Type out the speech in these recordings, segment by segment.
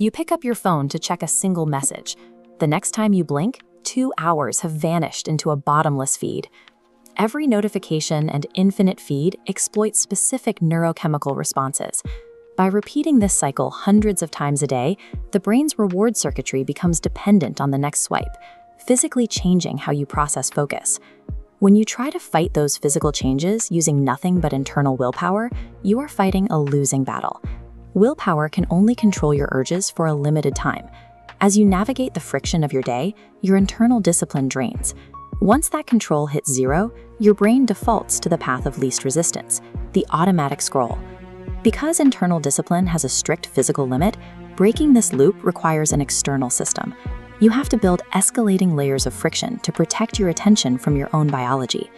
You pick up your phone to check a single message. The next time you blink, 2 hours have vanished into a bottomless feed. Every notification and infinite feed exploits specific neurochemical responses. By repeating this cycle hundreds of times a day, the brain's reward circuitry becomes dependent on the next swipe, physically changing how you process focus. When you try to fight those physical changes using nothing but internal willpower, you are fighting a losing battle. Willpower can only control your urges for a limited time. As you navigate the friction of your day, your internal discipline drains. Once that control hits zero, your brain defaults to the path of least resistance, the automatic scroll. Because internal discipline has a strict physical limit, breaking this loop requires an external system. You have to build escalating layers of friction to protect your attention from your own biology.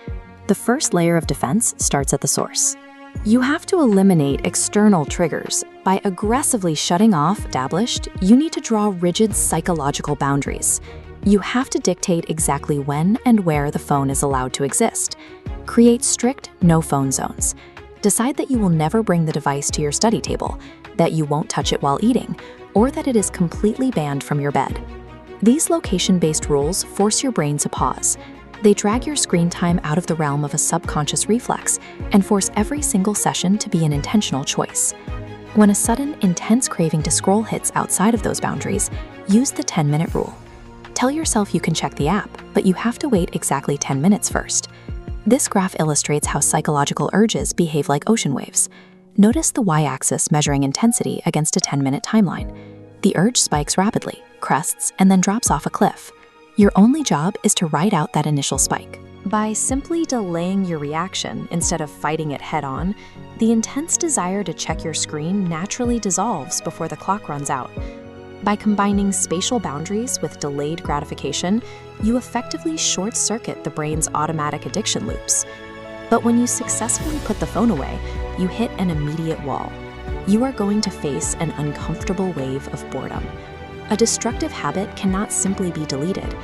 The first layer of defense starts at the source. You have to eliminate external triggers. By aggressively shutting off established, you need to draw rigid psychological boundaries. You have to dictate exactly when and where the phone is allowed to exist. Create strict no-phone zones. Decide that you will never bring the device to your study table, that you won't touch it while eating, or that it is completely banned from your bed. These location-based rules force your brain to pause. They drag your screen time out of the realm of a subconscious reflex and force every single session to be an intentional choice. When a sudden, intense craving to scroll hits outside of those boundaries, use the 10-minute rule. Tell yourself you can check the app, but you have to wait exactly 10 minutes first. This graph illustrates how psychological urges behave like ocean waves. Notice the y-axis measuring intensity against a 10-minute timeline. The urge spikes rapidly, crests, and then drops off a cliff. Your only job is to ride out that initial spike. By simply delaying your reaction instead of fighting it head-on, the intense desire to check your screen naturally dissolves before the clock runs out. By combining spatial boundaries with delayed gratification, you effectively short-circuit the brain's automatic addiction loops. But when you successfully put the phone away, you hit an immediate wall. You are going to face an uncomfortable wave of boredom. A destructive habit cannot simply be deleted.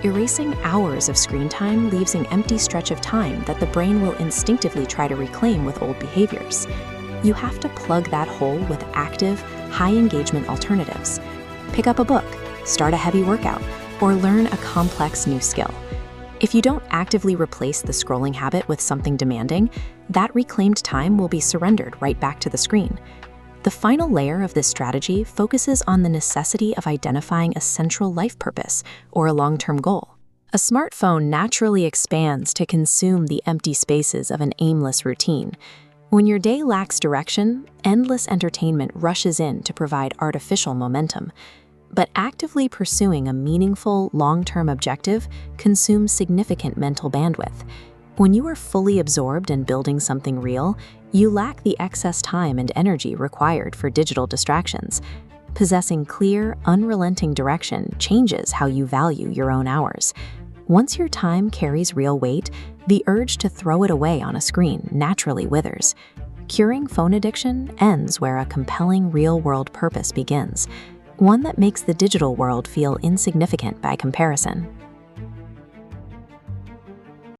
Erasing hours of screen time leaves an empty stretch of time that the brain will instinctively try to reclaim with old behaviors. You have to plug that hole with active, high-engagement alternatives. Pick up a book, start a heavy workout, or learn a complex new skill. If you don't actively replace the scrolling habit with something demanding, that reclaimed time will be surrendered right back to the screen. The final layer of this strategy focuses on the necessity of identifying a central life purpose or a long-term goal. A smartphone naturally expands to consume the empty spaces of an aimless routine. When your day lacks direction, endless entertainment rushes in to provide artificial momentum. But actively pursuing a meaningful, long-term objective consumes significant mental bandwidth. When you are fully absorbed in building something real, you lack the excess time and energy required for digital distractions. Possessing clear, unrelenting direction changes how you value your own hours. Once your time carries real weight, the urge to throw it away on a screen naturally withers. Curing phone addiction ends where a compelling real-world purpose begins, one that makes the digital world feel insignificant by comparison.